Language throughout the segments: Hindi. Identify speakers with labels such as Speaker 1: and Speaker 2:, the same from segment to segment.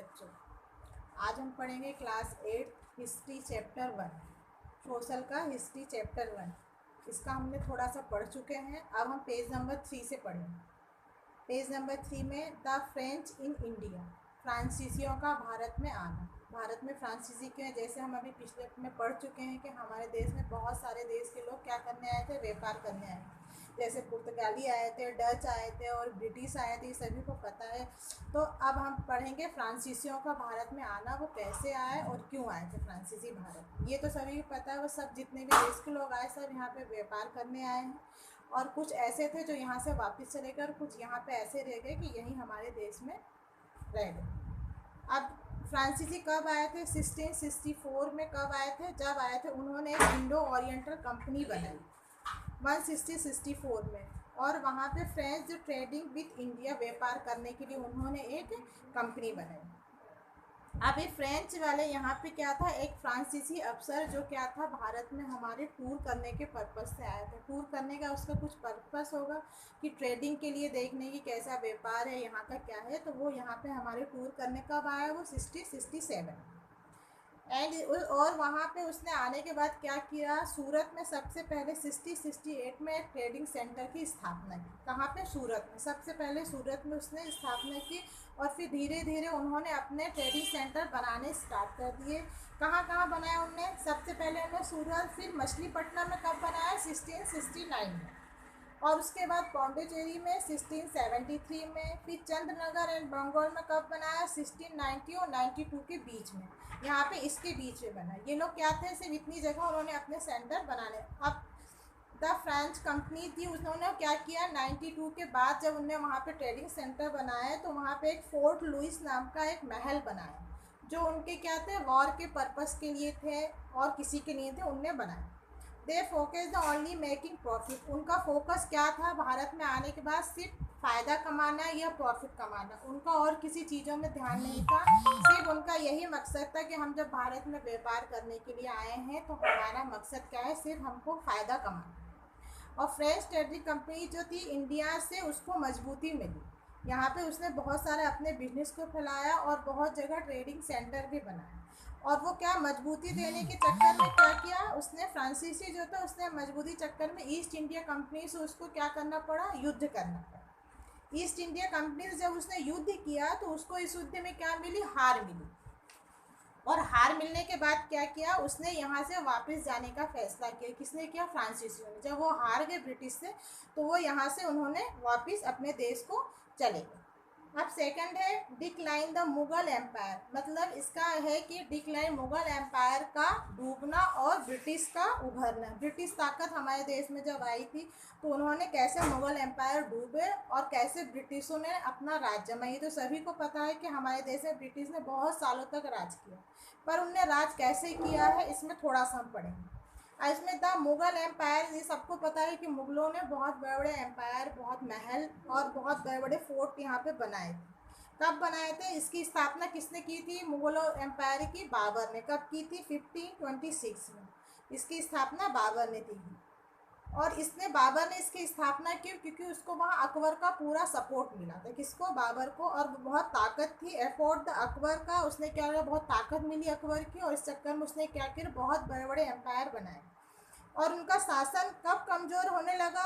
Speaker 1: बच्चों, आज हम पढ़ेंगे क्लास 8 हिस्ट्री चैप्टर 1, सोशल का हिस्ट्री चैप्टर 1। इसका हमने थोड़ा सा पढ़ चुके हैं। अब हम पेज नंबर 3 से पढ़ेंगे। पेज नंबर 3 में द फ्रेंच इन इंडिया, फ्रांसीसियों का भारत में आना। भारत में फ्रांसीसी क्यों है? जैसे हम अभी पिछले में पढ़ चुके हैं कि हमारे देश में बहुत सारे देश के लोग क्या करने आए थे, व्यापार करने आए थे। जैसे पुर्तगाली आए थे, डच आए थे और ब्रिटिश आए थे, ये सभी को पता है। तो अब हम पढ़ेंगे फ्रांसीसियों का भारत में आना, वो कैसे आए और क्यों आए थे फ्रांसीसी भारत। ये तो सभी को पता है, वो सब जितने भी देश के लोग आए सब यहाँ पे व्यापार करने आए हैं। और कुछ ऐसे थे जो यहाँ से वापस चले गए और कुछ यहाँ पे ऐसे रह गए कि यहीं हमारे देश में रह गए। अब फ्रांसीसी कब आए थे? 1664 में। कब आए थे? जब आए थे उन्होंने एक इंडो ओरिएंटल कंपनी बनाई 1664 में। और वहाँ पे फ्रेंच जो ट्रेडिंग विथ इंडिया, व्यापार करने के लिए उन्होंने एक कंपनी बनाई। अब ये फ्रेंच वाले यहाँ पे क्या था, एक फ्रांसीसी अफसर जो क्या था, भारत में हमारे टूर करने के पर्पस से आया था। टूर करने का उसका कुछ पर्पस होगा कि ट्रेडिंग के लिए देखने की कैसा व्यापार है, यहाँ का क्या है। तो वो यहाँ पे हमारे टूर करने कब आया? वो 1667। एंड और वहाँ पे उसने आने के बाद क्या किया, सूरत में सबसे पहले 1668 में एक ट्रेडिंग सेंटर की स्थापना की। कहाँ पे? सूरत में। सबसे पहले सूरत में उसने स्थापना की और फिर धीरे धीरे उन्होंने अपने ट्रेडिंग सेंटर बनाने स्टार्ट कर दिए। कहाँ कहाँ बनाया उनने? सबसे पहले उन्होंने सूरत, फिर मछलीपट्टनम में कब बनाया? 1669 में। और उसके बाद पौंडीचेरी में 1673 में। फिर चंद्रनगर एंड बंगौर में कब बनाया? 1690 और 92 के बीच में। यहाँ पे इसके बीच में बना। ये लोग क्या थे, सिर्फ इतनी जगह उन्होंने अपने सेंटर बनाने। अब द फ्रेंच कंपनी थी, उन्होंने क्या किया, 92 के बाद जब उन्होंने वहाँ पे ट्रेडिंग सेंटर बनाया तो वहाँ पे एक फोर्ट लुइस नाम का एक महल बनाया, जो उनके क्या थे, वॉर के पर्पस के लिए थे और किसी के लिए थे, उनने बनाया। They focus the only making profit. उनका फोकस क्या था भारत में आने के बाद? सिर्फ फ़ायदा कमाना या प्रॉफिट कमाना। उनका और किसी चीज़ों में ध्यान नहीं था। सिर्फ उनका यही मकसद था कि हम जब भारत में व्यापार करने के लिए आए हैं तो हमारा मकसद क्या है, सिर्फ हमको फ़ायदा कमाना। और फ्रेंच ट्रेडिंग कंपनी जो थी इंडिया से, उसको मजबूती मिली। यहाँ पे उसने बहुत सारे अपने बिजनेस को फैलाया और बहुत जगह ट्रेडिंग सेंटर भी बनाया। और वो क्या, मजबूती देने के चक्कर में क्या किया उसने, फ्रांसीसी जो था उसने मजबूती चक्कर में ईस्ट इंडिया कंपनी से उसको क्या करना पड़ा, युद्ध करना पड़ा। ईस्ट इंडिया कंपनी से जब उसने युद्ध किया तो उसको इस युद्ध में क्या मिली, हार मिली। और हार मिलने के बाद क्या किया उसने, यहाँ से वापस जाने का फैसला किया। किसने किया? फ्रांसीसियों ने। जब वो हार गए ब्रिटिश से तो वो यहाँ से उन्होंने वापस अपने देश को चले गए। अब सेकंड है डिक्लाइन द मुगल एम्पायर। मतलब इसका है कि डिक्लाइन, मुगल एम्पायर का डूबना और ब्रिटिश का उभरना। ब्रिटिश ताकत हमारे देश में जब आई थी तो उन्होंने कैसे मुगल एम्पायर डूबे और कैसे ब्रिटिशों ने अपना राज जमा। ये तो सभी को पता है कि हमारे देश में ब्रिटिश ने बहुत सालों तक राज किया, पर उनने राज कैसे किया है इसमें थोड़ा सा हम पढ़ेंगे। इसमें द मुगल एम्पायर, ये सबको पता है कि मुगलों ने बहुत बड़े बड़े एम्पायर, बहुत महल और बहुत बड़े बड़े फोर्ट यहाँ पे बनाए थे। कब बनाए थे? इसकी स्थापना किसने की थी मुगलों एम्पायर की? बाबर ने। कब की थी? 1526 में। इसकी स्थापना बाबर ने की। और इसने, बाबर ने इसकी स्थापना की क्योंकि उसको वहाँ अकबर का पूरा सपोर्ट मिला था। किसको? बाबर को। और बहुत ताकत थी, एफोर्ड द अकबर का। उसने क्या किया, बहुत ताकत मिली अकबर की और इस चक्कर में उसने क्या किया, बहुत बड़े बड़े एम्पायर बनाए। और उनका शासन कब कमज़ोर होने लगा?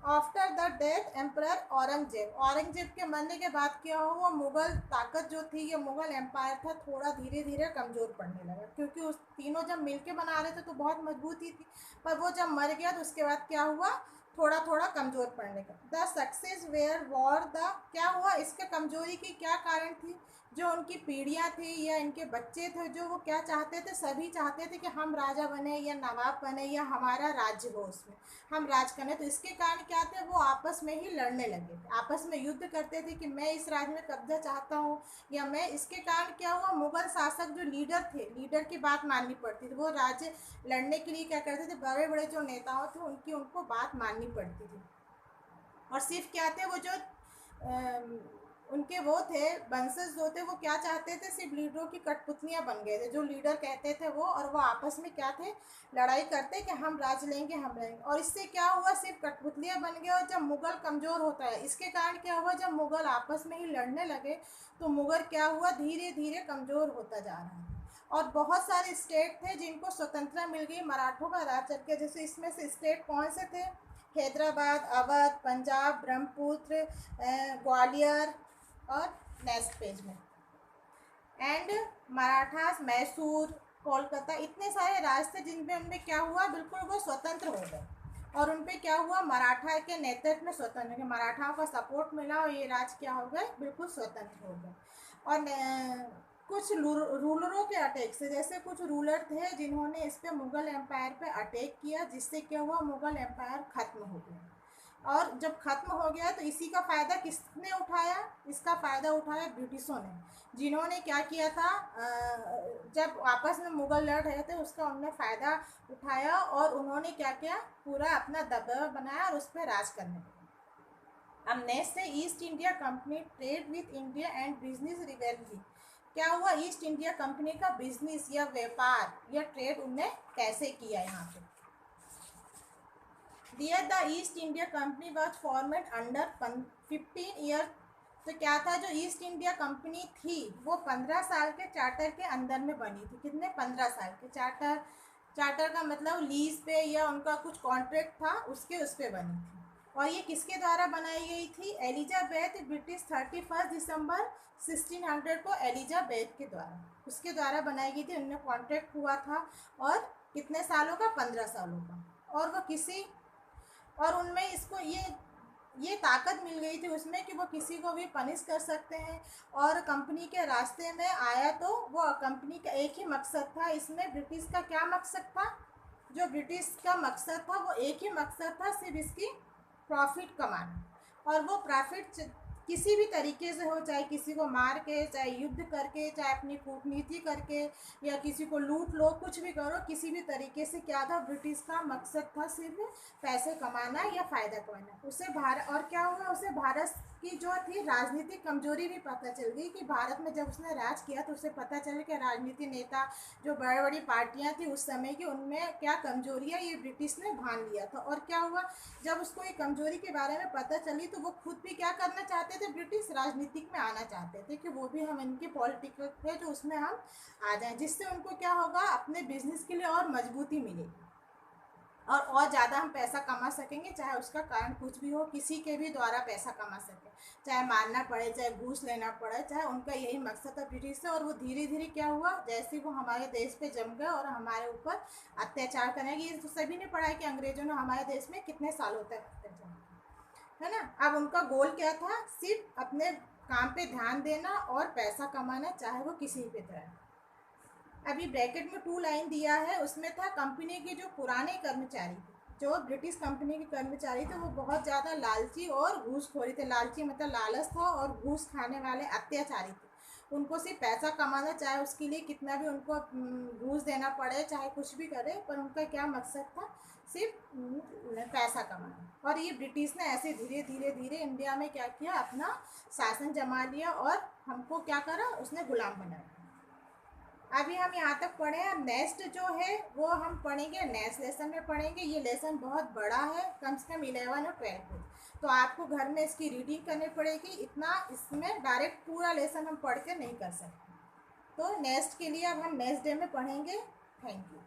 Speaker 1: After the death emperor Aurangzeb. Aurangzeb के मरने के बाद क्या हुआ, मुगल ताकत जो थी, ये मुगल एम्पायर था, थोड़ा धीरे धीरे कमज़ोर पड़ने लगा। क्योंकि उस तीनों जब मिलके बना रहे थे तो बहुत मजबूती थी, पर वो जब मर गया तो उसके बाद क्या हुआ, थोड़ा थोड़ा कमज़ोर पड़ने का। The success where war the, क्या हुआ, इसके कमज़ोरी की क्या कारण थी? जो उनकी पीढ़ियाँ थी या इनके बच्चे थे, जो वो क्या चाहते थे, सभी चाहते थे कि हम राजा बने या नवाब बने या हमारा राज्य हो, उसमें हम राज करें। तो इसके कारण क्या थे, वो आपस में ही लड़ने लगे थे, आपस में युद्ध करते थे कि मैं इस राज्य में कब्जा चाहता हूँ या मैं। इसके कारण क्या हुआ, मुगल शासक जो लीडर थे, लीडर की बात माननी पड़ती थी। वो राज्य लड़ने के लिए क्या करते थे, बड़े बड़े जो नेताओं थे उनकी, उनको बात माननी पड़ती थी। और सिर्फ क्या थे, वो जो उनके वो थे वंशज जो थे, वो क्या चाहते थे, सिर्फ लीडरों की कठपुतलियां बन गए थे। जो लीडर कहते थे वो, और वो आपस में क्या थे, लड़ाई करते कि हम राज लेंगे, हम लेंगे। और इससे क्या हुआ, सिर्फ कठपुतलियां बन गए। और जब मुगल कमज़ोर होता है, इसके कारण क्या हुआ, जब मुगल आपस में ही लड़ने लगे तो मुगल क्या हुआ, धीरे धीरे कमज़ोर होता जा रहा है। और बहुत सारे स्टेट थे जिनको स्वतंत्रता मिल गई मराठों का राज चल के। जैसे इसमें से स्टेट कौन से थे, हैदराबाद, अवध, पंजाब, ब्रह्मपुत्र, ग्वालियर, और नेक्स्ट पेज में एंड मराठास, मैसूर, कोलकाता, इतने सारे राज थे जिनपे उनमें क्या हुआ, बिल्कुल वो स्वतंत्र हो गए। और उनपे क्या हुआ, मराठा के नेतृत्व में स्वतंत्र के मराठाओं का सपोर्ट मिला और ये राज क्या हो गए, बिल्कुल स्वतंत्र हो गए। और कुछ रूलरों के अटैक से, जैसे कुछ रूलर थे जिन्होंने इस पे मुगल एम्पायर पे अटैक किया, जिससे क्या हुआ, मुगल एम्पायर खत्म हो गया। और जब खत्म हो गया तो इसी का फ़ायदा किसने उठाया, इसका फ़ायदा उठाया ब्रिटिशों ने, जिन्होंने क्या किया था, जब आपस में मुगल लड़ रहे थे उसका उन्होंने फ़ायदा उठाया और उन्होंने क्या किया, पूरा अपना दबदबा बनाया और उस पर राज करने लगे। अब नेक्स्ट है east India company trade with India and business revelry. क्या हुआ, ईस्ट इंडिया कंपनी का बिजनेस या व्यापार या ट्रेड उनने कैसे किया। यहाँ पे There the East India Company was formed under 15 years। तो क्या था, जो ईस्ट इंडिया कंपनी थी वो 15 साल के चार्टर के अंदर में बनी थी। कितने, 15 साल के चार्टर। चार्टर का मतलब लीज पे या उनका कुछ कॉन्ट्रैक्ट था उसके, उस पे बनी थी। और ये किसके द्वारा बनाई गई थी, एलिजाबेथ ब्रिटिश 31 दिसंबर 1600 को एलिजाबेथ के द्वारा, उसके द्वारा बनाई गई थी। उनमें कॉन्ट्रैक्ट हुआ था और कितने सालों का, 15 सालों का। और वो किसी, और उनमें इसको ये ताकत मिल गई थी उसमें कि वो किसी को भी पनिश कर सकते हैं। और कंपनी के रास्ते में आया तो वो कंपनी का एक ही मकसद था, इसमें ब्रिटिश का क्या मकसद था, जो ब्रिटिश का मकसद था वो एक ही मकसद था, सिर्फ इसकी प्रॉफिट कमाना। और वो प्रॉफिट किसी भी तरीके से हो, चाहे किसी को मार के, चाहे युद्ध करके, चाहे अपनी कूटनीति करके, या किसी को लूट लो, कुछ भी करो, किसी भी तरीके से क्या था, ब्रिटिश का मकसद था सिर्फ पैसे कमाना या फ़ायदा कमाना। उसे भारत, और क्या हुआ, उसे भारत की जो थी राजनीतिक कमजोरी भी पता चल गई कि भारत में जब उसने राज किया तो उसे पता चला कि राजनीति नेता जो बड़ी बड़ी पार्टियां थी उस समय की, उनमें क्या कमजोरियां ये ब्रिटिश ने भान लिया था। और क्या हुआ, जब उसको ये कमजोरी के बारे में पता चली तो वो खुद भी क्या करना चाहते थे, ब्रिटिश राजनीतिक में आना चाहते थे कि वो भी हम इनके पॉलिटिकल थे जो उसमें हम आ जाएं, जिससे उनको क्या होगा, अपने बिजनेस के लिए और मजबूती मिलेगी और ज़्यादा हम पैसा कमा सकेंगे, चाहे उसका कारण कुछ भी हो, किसी के भी द्वारा पैसा कमा सकें, चाहे मारना पड़े, चाहे घूस लेना पड़े, चाहे, उनका यही मकसद था ब्रिटिश से। और वो धीरे धीरे क्या हुआ, जैसे वो हमारे देश पे जम गए और हमारे ऊपर अत्याचार करने लगे। ये तो सभी ने पढ़ा है कि अंग्रेजों ने हमारे देश में कितने सालों तक अत्याचार किया, है ना। अब उनका गोल क्या था, सिर्फ अपने काम पे ध्यान देना और पैसा कमाना, चाहे वो किसी भी तरह। अभी ब्रैकेट में 2 लाइन दिया है, उसमें था कंपनी के जो पुराने कर्मचारी थे, जो ब्रिटिश कंपनी के कर्मचारी थे, वो बहुत ज़्यादा लालची और घूसखोरी थे। लालची मतलब लालच था, और घूस खाने वाले अत्याचारी थे। उनको सिर्फ पैसा कमाना, चाहे उसके लिए कितना भी उनको घूस देना पड़े, चाहे कुछ भी करे, पर उनका क्या मकसद था, सिर्फ पैसा कमाना। और ये ब्रिटिश ने ऐसे धीरे धीरे धीरे इंडिया में क्या किया, अपना शासन जमा लिया और हमको क्या करा, उसने गुलाम बनाया। अभी हम यहाँ तक पढ़े हैं। नेक्स्ट जो है वो हम पढ़ेंगे नेक्स्ट लेसन में पढ़ेंगे। ये लेसन बहुत बड़ा है, कम से कम 11 और 12 पेज, तो आपको घर में इसकी रीडिंग करनी पड़ेगी। इतना इसमें डायरेक्ट पूरा लेसन हम पढ़ के नहीं कर सकते। तो नेक्स्ट के लिए अब हम नेक्स्ट डे में पढ़ेंगे। Thank you.